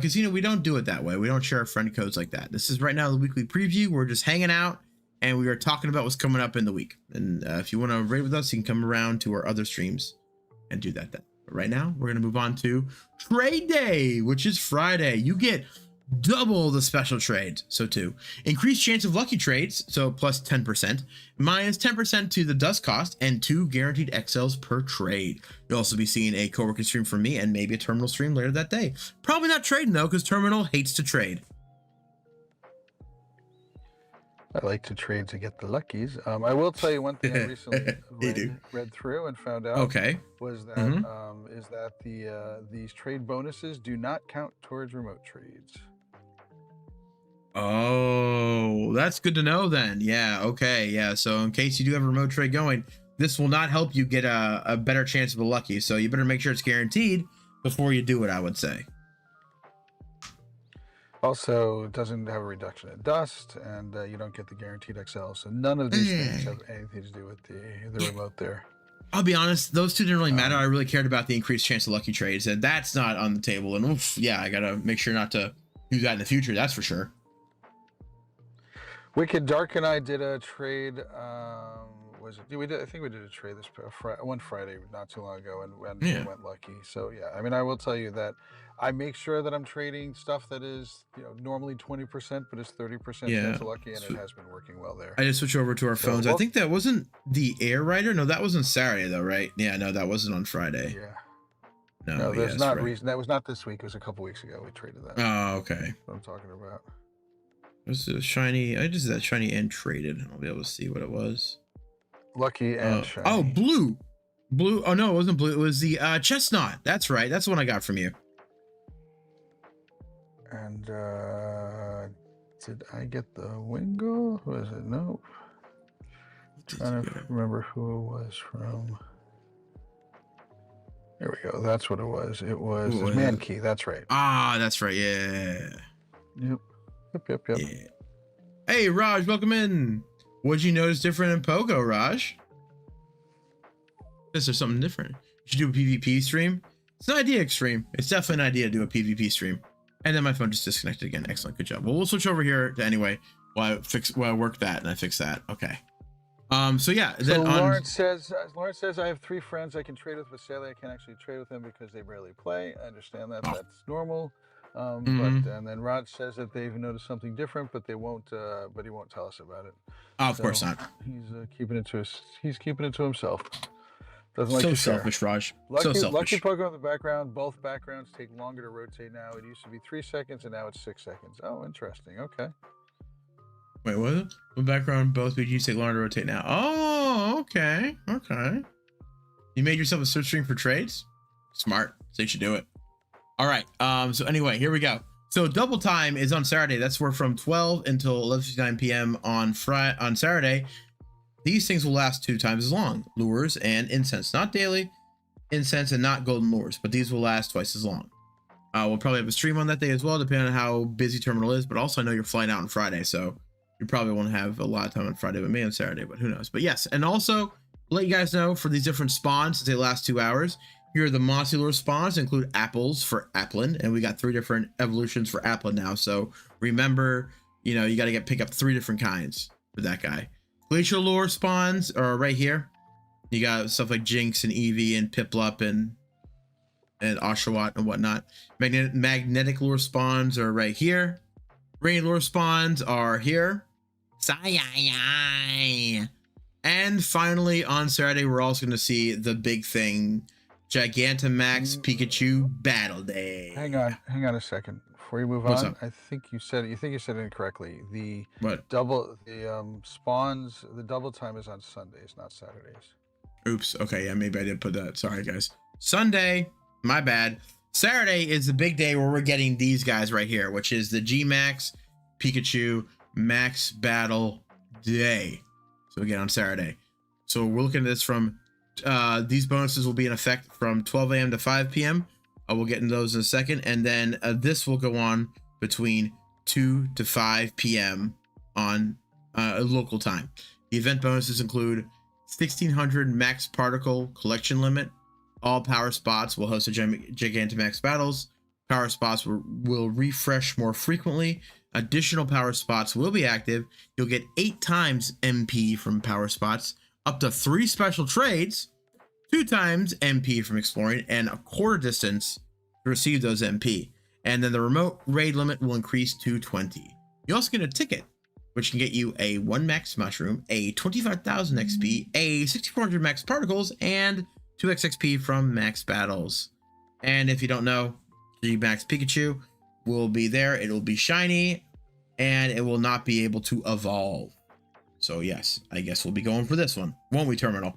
Casino, we don't do it that way. We don't share friend codes like that. This is right now the weekly preview. We're just hanging out and we are talking about what's coming up in the week. And if you want to raid with us, you can come around to our other streams and do that then. But right now, we're going to move on to Trade Day, which is Friday. You get double the special trades, so 2. Increased chance of lucky trades, so plus 10%, minus 10% to the dust cost, and 2 guaranteed XLs per trade. You'll also be seeing a co-working stream from me and maybe a terminal stream later that day. Probably not trading though, because terminal hates to trade. I like to trade to get the luckies. I will tell you one thing I recently read through and found out. Okay. Was that is that these trade bonuses do not count towards remote trades. Oh, that's good to know then. Yeah, okay, yeah. So in case you do have a remote trade going, this will not help you get a better chance of a lucky. So you better make sure it's guaranteed before you do it, I would say. Also, it doesn't have a reduction in dust, and you don't get the guaranteed XL. So none of these things have anything to do with the remote there. I'll be honest, those two didn't really matter. I really cared about the increased chance of lucky trades, and that's not on the table. And oof, yeah, I gotta make sure not to do that in the future. That's for sure. Wicked Dark and I did a trade. Was it? I think we did a trade this one Friday not too long ago, and we went lucky. So yeah, I mean, I will tell you that I make sure that I'm trading stuff that is normally 20%, but it's 30% chance of lucky, and it has been working well there. I just switched over to our phones. I think that wasn't the Air Rider. No, that was on Saturday though, right? Yeah, no, that wasn't on Friday. Yeah. No, there's not reason. That was not this week. It was a couple weeks ago. We traded that. Oh, okay. That's what I'm talking about. This is a shiny. I just did that shiny and traded. I'll be able to see what it was. Lucky and shiny. Oh, blue. Oh no, it wasn't blue. It was the chestnut. That's right. That's the one I got from you. And did I get the Wingo? Was it? Nope. Trying to remember who it was from. There we go. That's what it was. It was Mankey. That's right. Ah, that's right. Yeah. Yep. Yeah. Hey, Raj, welcome in. What'd you notice different in Pogo, Raj? Is there something different? should do a PvP stream. It's an idea, Extreme. It's definitely an idea to do a PvP stream. And then my phone just disconnected again. Excellent, good job. Well, we'll switch over here to anyway while I work that and I fix that. Okay. So yeah. So Lawrence says I have 3 friends I can trade with, but sadly I can't actually trade with them because they barely play. I understand that. That's normal. But and then Rod says that they've noticed something different, but they won't. But he won't tell us about it. Oh, of course not. He's keeping it to himself. Doesn't like so to selfish, share. Raj. Lucky, so selfish. Lucky Pokémon in the background. Both backgrounds take longer to rotate now. It used to be 3 seconds, and now it's 6 seconds. Oh, interesting. Okay. Wait, what? What background? Both BGs take longer to rotate now. Oh, okay. Okay. You made yourself a search string for trades? Smart. So you should do it. All right. So anyway, here we go. So double time is on Saturday. That's where from 12 until 11:59 p.m. on Saturday. These things will last 2 times as long. Lures and incense. Not daily incense and not golden lures, but these will last twice as long. We'll probably have a stream on that day as well, depending on how busy terminal is. But also I know you're flying out on Friday, so you probably won't have a lot of time on Friday, but maybe on Saturday, but who knows. But yes, and also let you guys know for these different spawns, since they last 2 hours, here are the Mossy Lure spawns, include apples for Applin, and we got 3 different evolutions for Applin now. So remember, you know, you got to pick up 3 different kinds for that guy. Glacial Lure spawns are right here. You got stuff like Jinx and Eevee and Piplup and Oshawott and whatnot. Magnetic Lure spawns are right here. Rain Lure spawns are here. And finally, on Saturday, we're also going to see the big thing, Gigantamax Pikachu Battle Day. Hang on a second. Before you move on, I think you said it incorrectly. The spawns, the double time is on Sundays, not Saturdays. Oops. Okay, yeah, maybe I did put that. Sorry, guys. Sunday, my bad. Saturday is the big day where we're getting these guys right here, which is the G-Max Pikachu Max Battle Day. So again, on Saturday. So we're looking at this from, these bonuses will be in effect from 12 a.m. to 5 p.m. We'll get into those in a second. And then this will go on between 2 to 5 p.m. on local time. The event bonuses include 1,600 max particle collection limit. All power spots will host a Gigantamax battles. Power spots will refresh more frequently. Additional power spots will be active. You'll get 8 times MP from power spots, up to 3 special trades, 2 times MP from exploring, and a quarter distance to receive those MP. And then the remote raid limit will increase to 20. You also get a ticket, which can get you a 1 max mushroom, a 25,000 XP, a 6,400 max particles, and 2x XP from max battles. And if you don't know, the Max Pikachu will be there. It will be shiny, and it will not be able to evolve. So yes, I guess we'll be going for this one, won't we, Terminal?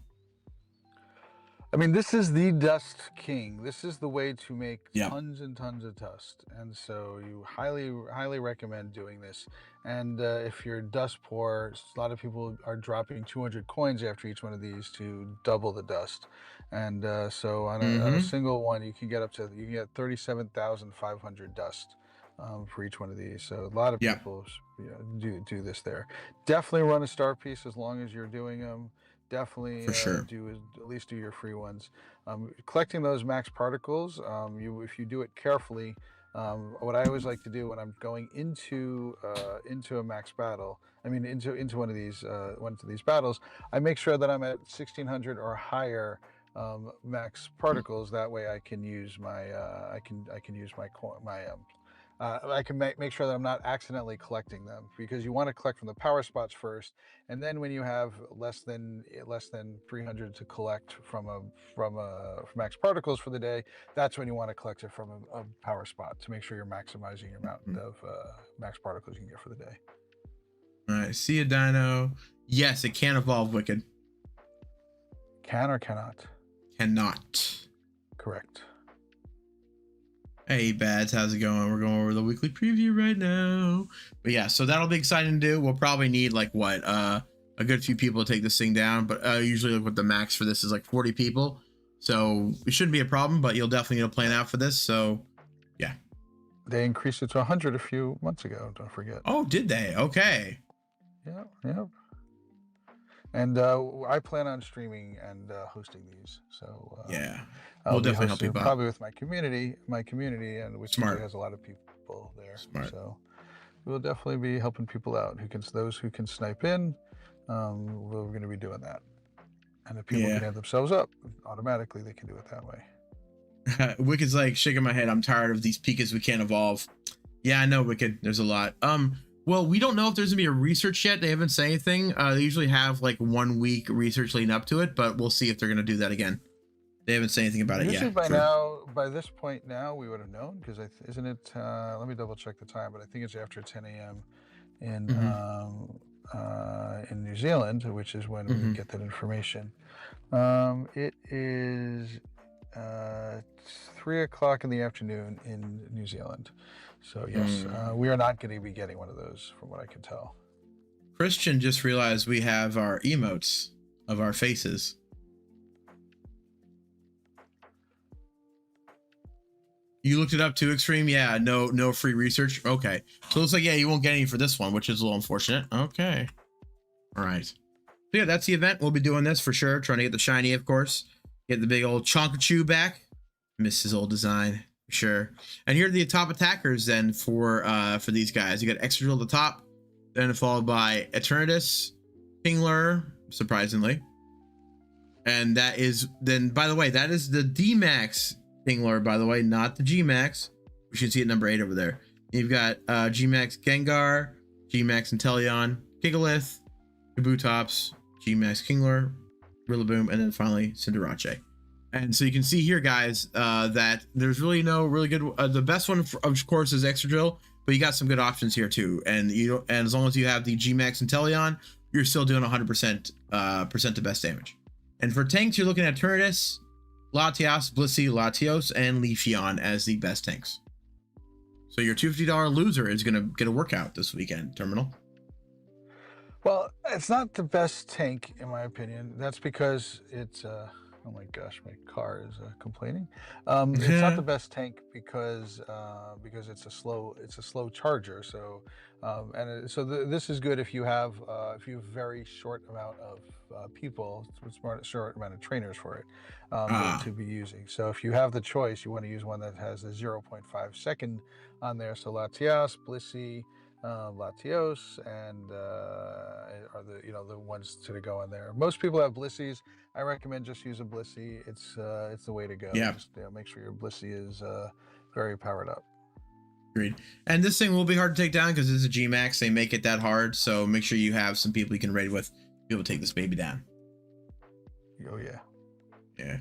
I mean, this is the Dust King. This is the way to make tons and tons of dust, and so you highly recommend doing this. And if you're dust poor, a lot of people are dropping 200 coins after each one of these to double the dust. And so on a single one, you can get 37,500 dust for each one of these. So a lot of people do this there. Definitely run a star piece as long as you're doing them. Definitely for sure. At least do your free ones. Collecting those max particles, if you do it carefully, what I always like to do when I'm going into a max battle, into one of these battles, I make sure that I'm at 1,600 or higher max particles. That way I can use my I can make sure that I'm not accidentally collecting them, because you want to collect from the power spots first, and then when you have less than 300 to collect from max particles for the day, that's when you want to collect it from a power spot to make sure you're maximizing your amount of max particles you can get for the day. All right, see you, Dino. Yes, it can evolve, Wicked. Can or cannot? Cannot. Correct. Hey, Bads, how's it going? We're going over the weekly preview right now. But yeah, so that'll be exciting to do. We'll probably need like a good few people to take this thing down. But usually what the max for this is like 40 people. So it shouldn't be a problem, but you'll definitely need a plan out for this. So yeah. They increased it to 100 a few months ago, don't forget. Oh, did they? Okay. Yeah. And I plan on streaming and hosting these. So Yeah, I'll we'll be definitely help you hosting out. probably with my community, and which usually Smart, has a lot of people there. smart. So we'll definitely be helping people out those who can snipe in. We're going to be doing that, and if people Yeah. can add themselves up automatically, they can do it that way. Wicked's like shaking my head. I'm tired of these Pikas we can't evolve. Yeah, I know, Wicked. There's a lot. Well, we don't know if there's gonna be a research yet. They haven't said anything. They usually have like 1 week research leading up to it, but we'll see if they're gonna do that again. They haven't said anything about it Usually yet. by this point now, we would have known because isn't it? Let me double check the time, but I think it's after 10 a.m. In New Zealand, which is when we get that information. It is 3 o'clock in the afternoon in New Zealand. So yes, we are not going to be getting one of those, from what I can tell. Christian just realized we have our emotes of our faces. You looked it up too, Extreme? Yeah, no free research. Okay. So it looks like, yeah, you won't get any for this one, which is a little unfortunate. Okay. All right. So yeah, that's the event. We'll be doing this for sure. Trying to get the shiny, of course. Get the big old Chonkachu back. Miss his old design, for sure. And here are the top attackers then for these guys. You got Extra Drill at the top, then followed by Eternatus, Kingler, surprisingly. And that is then, by the way, that is the D-Max Kingler, by the way, not the G-Max. We should see it number 8 over there. You've got G-Max Gengar, G-Max Inteleon, Gigalith, Kabutops, G-Max Kingler, Rillaboom, and then finally Cinderace. And so you can see here, guys, that there's really no really good. The best one, of course, is Extra Drill, but you got some good options here too. And and as long as you have the G-Max Inteleon, you're still doing 100% percent to best damage. And for tanks, you're looking at Eternatus, Latias, Blissey, Latios, and Leafeon as the best tanks. So your $250 loser is gonna get a workout this weekend, Terminal. Well, it's not the best tank in my opinion. That's because it's oh my gosh, my car is complaining. It's not the best tank because it's a slow charger. So this is good if you have very short amount of people, short amount of trainers for it to be using. So if you have the choice, you want to use one that has a 0.5 second on there. So Latias, Blissey, Latios, and are the ones to go in there. Most people have Blisseys. I recommend just use a Blissey. It's the way to go. Yeah. Just make sure your Blissey is very powered up. Agreed. And this thing will be hard to take down because it's a G-Max. They make it that hard, so make sure you have some people you can raid with to be able to take this baby down. Oh yeah. Yeah.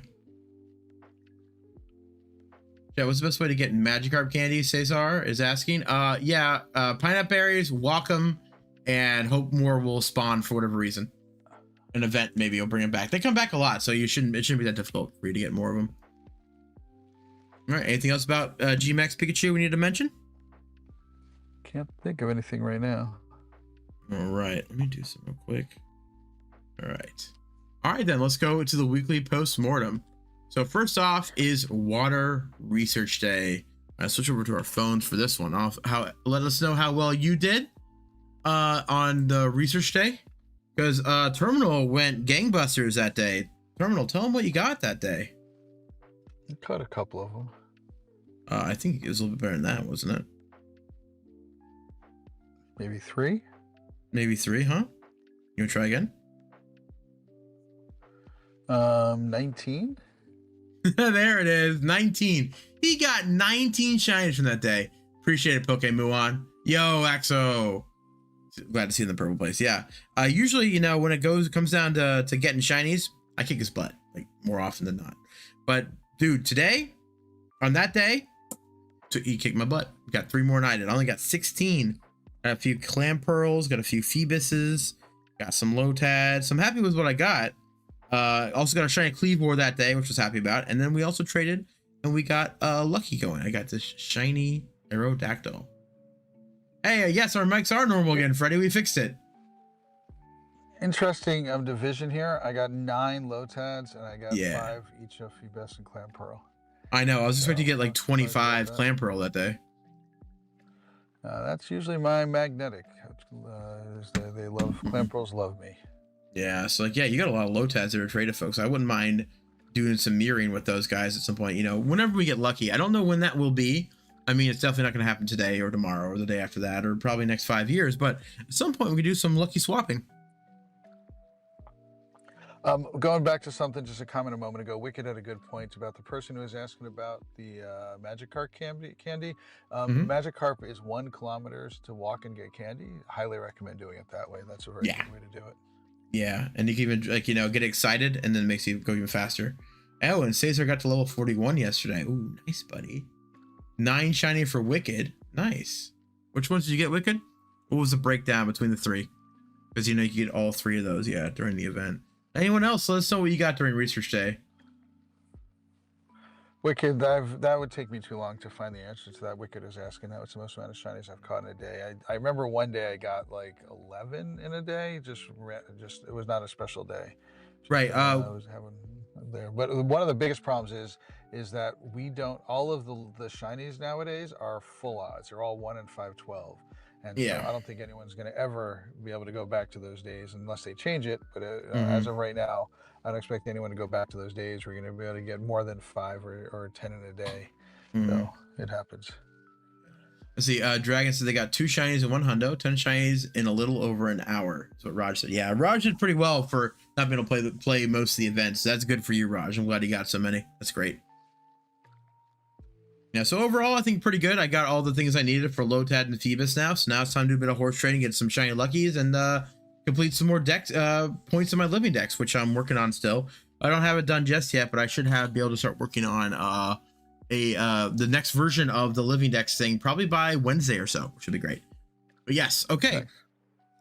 Yeah, what's the best way to get Magikarp candy? Cesar is asking. Pineapple berries, walk them, and hope more will spawn for whatever reason. An event maybe will bring them back. They come back a lot, so it shouldn't be that difficult for you to get more of them. All right, anything else about G-Max Pikachu we need to mention? Can't think of anything right now. All right, let me do some real quick. All right then, let's go to the weekly post-mortem. So first off is Water Research Day. I switch over to our phones for this one. Let us know how well you did on the research day, because Terminal went gangbusters that day. Terminal, tell them what you got that day. I caught a couple of them. I think it was a little bit better than that, wasn't it? Maybe 3. Maybe 3, huh? You want to try again? 19. There it is, 19. He got 19 shinies from that day. Appreciate it, Pokemuon. Yo, Axo. Glad to see you in the purple place. Yeah. Usually, when it comes down to getting shinies, I kick his butt, like, more often than not. But dude, today, on that day, he kicked my butt. Got 3 more than I did. I only got 16. Got a few clam pearls, got a few Phoebuses, got some Lotads. So I'm happy with what I got. Also got a shiny Cleavor that day, which was happy about. And then we also traded and we got Lucky going. I got this shiny Aerodactyl. Hey, yes, our mics are normal again, Freddy. We fixed it. Interesting division here. I got 9 Lotads and I got 5 each of Phoebus and Clam Pearl. I know. I was expecting to get like 25 Clam Pearl that day. That's usually my magnetic. They love Clam Pearls. Love me. Yeah, so like, yeah, you got a lot of low tads that are traded, folks. I wouldn't mind doing some mirroring with those guys at some point, you know, whenever we get lucky. I don't know when that will be. I mean, it's definitely not going to happen today or tomorrow or the day after that, or probably next 5 years, but at some point we could do some lucky swapping. Going back to something, just a comment a moment ago, Wicked had a good point about the person who was asking about the Magikarp candy. Mhm. Magikarp is 1 kilometer to walk and get candy. Highly recommend doing it that way. That's a very good way to do it. Yeah, and you can even, like, you know, get excited and then it makes you go even faster. Oh, and Caesar got to level 41 yesterday. Ooh, nice, buddy. 9 shiny for Wicked. Nice. Which ones did you get, Wicked? What was the breakdown between the 3? Because, you know, you get all 3 of those, yeah, during the event. Anyone else? Let us know what you got during research day. Wicked, that would take me too long to find the answer to that. Wicked is asking that. What's the most amount of shinies I've caught in a day? I remember one day I got like 11 in a day. Just it was not a special day. Right. I was having there. But one of the biggest problems is that we don't. All of the shinies nowadays are full odds. They're all 1 in 512. And yeah, so I don't think anyone's going to ever be able to go back to those days unless they change it. But as of right now, I don't expect anyone to go back to those days. We're going to be able to get more than 5 or 10 in a day. So it happens. Let's see. Dragon said they got 2 shinies in 1 hundo, 10 shinies in a little over an hour. That's what Raj said. Yeah, Raj did pretty well for not being able to play most of the events. That's good for you, Raj. I'm glad you got so many. That's great. Yeah, so overall, I think pretty good. I got all the things I needed for Lotad and Phoebus now. So now it's time to do a bit of horse trading, get some shiny luckies, and complete some more decks, points in my living decks, which I'm working on still. I don't have it done just yet, but I should be able to start working on the next version of the living decks thing probably by Wednesday or so, which should be great. But yes, okay. Nice.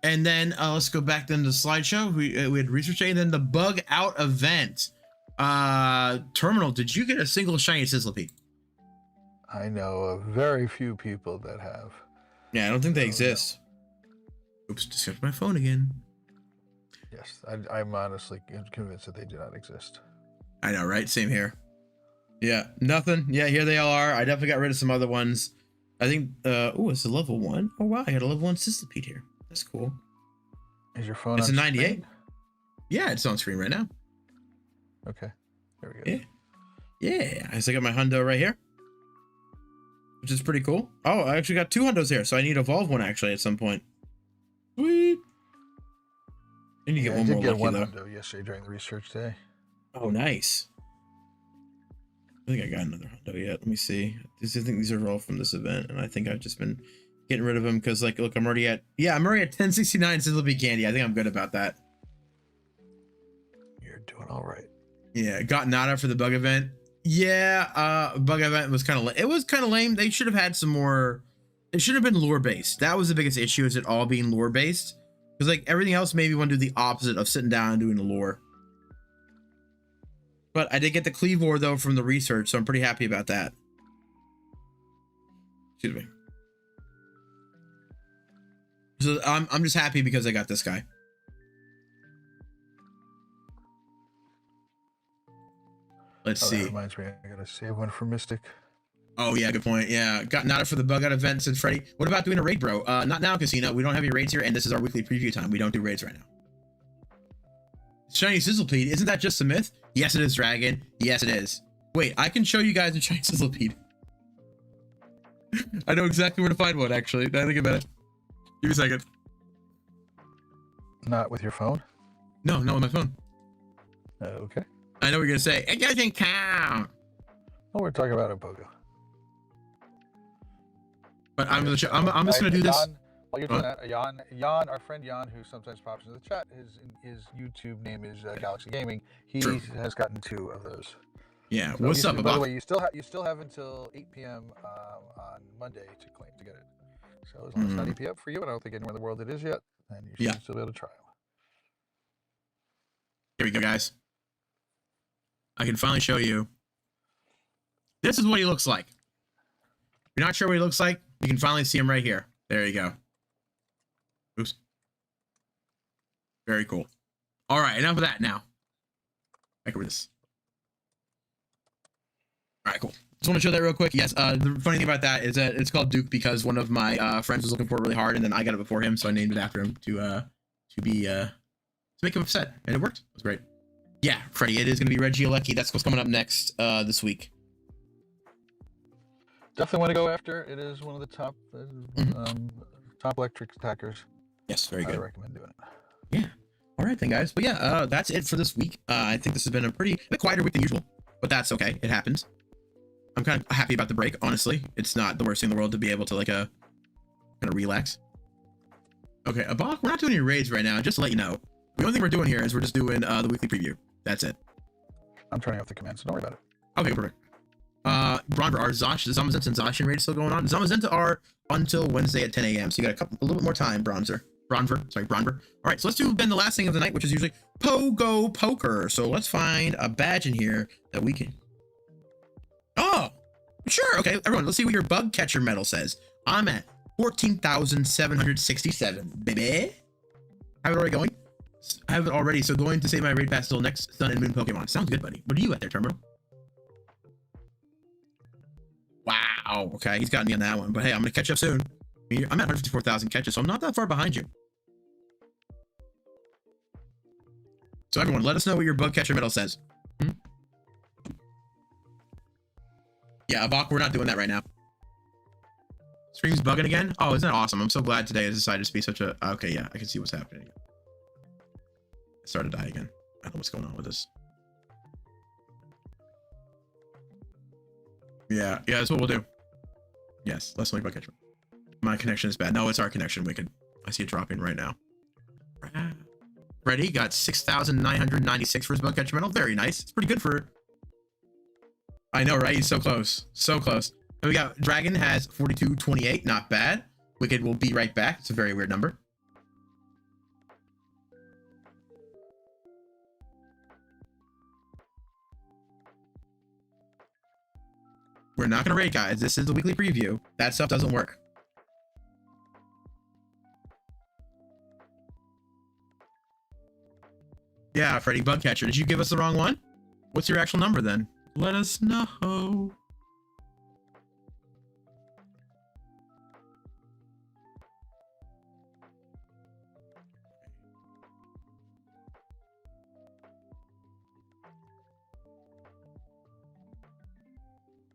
And then let's go back then to the slideshow. We had research day, and then the bug out event. Terminal, did you get a single shiny Sizzlipede? I know of very few people that have. Yeah, I don't think they exist. No. Oops, just my phone again. Yes, I'm honestly convinced that they do not exist. I know, right? Same here. Yeah, nothing. Yeah, here they all are. I definitely got rid of some other ones. I think, oh, it's a level 1. Oh, wow, I got a level 1 Sizzlipede here. That's cool. Is your phone it's on a 98? Screen? Yeah, it's on screen right now. Okay, there we go. Yeah, I still got my hundo right here, which is pretty cool. Oh, I actually got 2 hundos here, so I need to evolve one actually at some point. Sweet. I need to get one more lucky, one though. hundo yesterday during the research day. Oh, nice. I think I got another hundo yet. Let me see. I think these are all from this event, and I think I've just been getting rid of them because, like, look, I'm already at 1069 Sizzlipede candy. I think I'm good about that. You're doing all right. Yeah, got Nada for the bug event. Yeah, bug event was kind of it was kind of lame. They should have had some more. It should have been lure based. That was the biggest issue, is it all being lure based? Because like everything else, maybe you want to do the opposite of sitting down and doing the lure. But I did get the Cleavor though from the research, so I'm pretty happy about that. Excuse me. So I'm just happy because I got this guy. Let's see. That reminds me, I gotta save one for Mystic. Oh yeah, good point. Yeah, got Nada for the bug out event, said Freddy. What about doing a raid, bro? Not now, Casino. We don't have any raids here, and this is our weekly preview time. We don't do raids right now. Shiny Sizzlipede, isn't that just a myth? Yes, it is, Dragon. Yes, it is. Wait, I can show you guys a shiny Sizzlipede. I know exactly where to find one, actually. Now I think about it. Give me a second. Not with your phone? No, not with my phone. Okay. I know what you're gonna say. It doesn't count. Oh, we're talking about a Pogo. But I'm just gonna do this. While you're doing that, Jan, our friend Jan, who sometimes pops into the chat, his YouTube name is Galaxy Gaming. He has gotten 2 of those. Yeah. So What's up, by the way, you still have until 8 p.m. On Monday to get it. So as long as it's not 8 p.m. for you, and I don't think anywhere in the world it is yet, then you should still be able to try them. Here we go, guys. I can finally show you. This is what he looks like. If you're not sure what he looks like, you can finally see him right here. There you go. Oops. Very cool. All right, enough of that now. Back over this. All right, cool. Just want to show that real quick. Yes, the funny thing about that is that it's called Duke because one of my friends was looking for it really hard, and then I got it before him, so I named it after him to be make him upset, and it worked. It was great. Yeah, Freddy, it is going to be Regieleki. That's what's coming up next this week. Definitely want to go after. It is one of the top top electric attackers. Yes, very good. I recommend doing it. Yeah. All right then, guys. But yeah, that's it for this week. I think this has been a quieter week than usual, but that's okay. It happens. I'm kind of happy about the break, honestly. It's not the worst thing in the world to be able to like kind of relax. Okay, Abak, we're not doing any raids right now. Just to let you know, the only thing we're doing here is we're just doing the weekly preview. That's it. I'm turning off the command, so don't worry about it. Okay, perfect. Bronver, are Zamazenta and Zacian raids still going on? Zamazenta are until Wednesday at 10 a.m. So you got a little bit more time, Bronver. All right, so let's do then the last thing of the night, which is usually Pogo Poker. So let's find a badge in here that we can. Oh, sure. Okay, everyone, let's see what your bug catcher medal says. I'm at 14,767, baby. Have it already going? I have it already. So going to save my raid pass till next Sun and Moon Pokemon. Sounds good, buddy. What are you at there, Terminal? Wow. Okay, he's got me on that one. But hey, I'm gonna catch up soon. I'm at 154,000 catches, so I'm not that far behind you. So everyone, let us know what your bug catcher medal says. Yeah, Abak, we're not doing that right now. Stream's bugging again? Oh, isn't that awesome? I'm so glad today has decided to be such a... Okay, yeah, I can see what's happening. It started to die again. I don't know what's going on with this. Yeah, that's what we'll do. Yes, let's make bug catcher. My connection is bad. No, it's our connection, Wicked. I see it dropping right now. Freddy got 6,996 for his bug catcher medal. Very nice. It's pretty good for... I know, right? He's so close. So close. And we got Dragon has 4228. Not bad. Wicked will be right back. It's a very weird number. We're not going to raid, guys. This is the weekly preview. That stuff doesn't work. Yeah, Freddy Bugcatcher. Did you give us the wrong one? What's your actual number then? Let us know.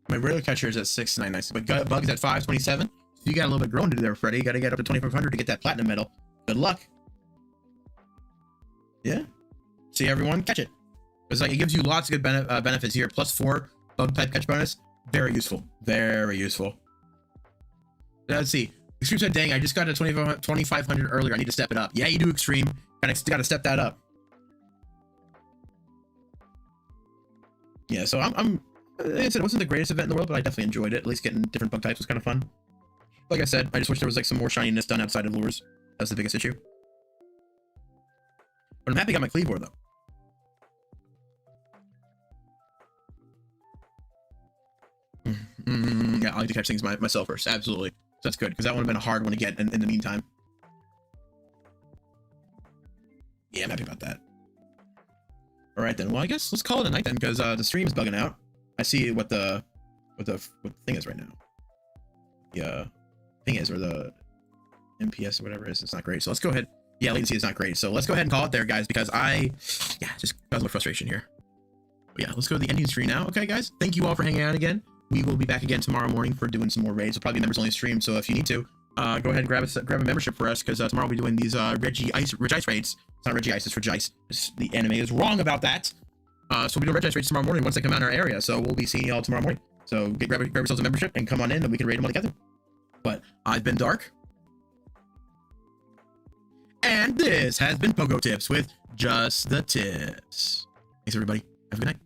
My regular catcher is at 699, but Bug's at 527. So you got a little bit growing to do there, Freddy. You got to get up to 2,500 to get that platinum medal. Good luck. Yeah. See everyone, catch it. It's like it gives you lots of good benefits here. +4 bug type catch bonus. Very useful. Very useful. Let's see. Extreme said, dang, I just got to 2,500 earlier. I need to step it up. Yeah, you do, Extreme. Got to step that up. Yeah, so I'm like I said, it wasn't the greatest event in the world, but I definitely enjoyed it. At least getting different bug types was kind of fun. Like I said, I just wish there was like some more shininess done outside of lures. That's the biggest issue. But I'm happy I got my Cleavor though. Yeah, I like to catch things myself first. Absolutely. So that's good, because that would have been a hard one to get in the meantime. Yeah, I'm happy about that. All right then. Well, I guess let's call it a night then, because the stream is bugging out. I see what the thing is right now. The thing is, or the MPS or whatever it is. It's not great. So let's go ahead. Yeah, latency is not great. So let's go ahead and call it there, guys, because just got a little frustration here. But yeah, let's go to the ending screen now. Okay, guys. Thank you all for hanging out again. We will be back again tomorrow morning for doing some more raids. It'll probably be members only stream. So if you need to, go ahead and grab a membership for us, because tomorrow we'll be doing these Regi Ice raids. It's not Regi Ice, it's Regi Ice. The anime is wrong about that. So we'll be doing Regi Ice raids tomorrow morning once they come out in our area. So we'll be seeing y'all tomorrow morning. So grab yourselves a membership and come on in, and we can raid them all together. But I've been Dark. And this has been Pogo Tips with Just the Tips. Thanks, everybody. Have a good night.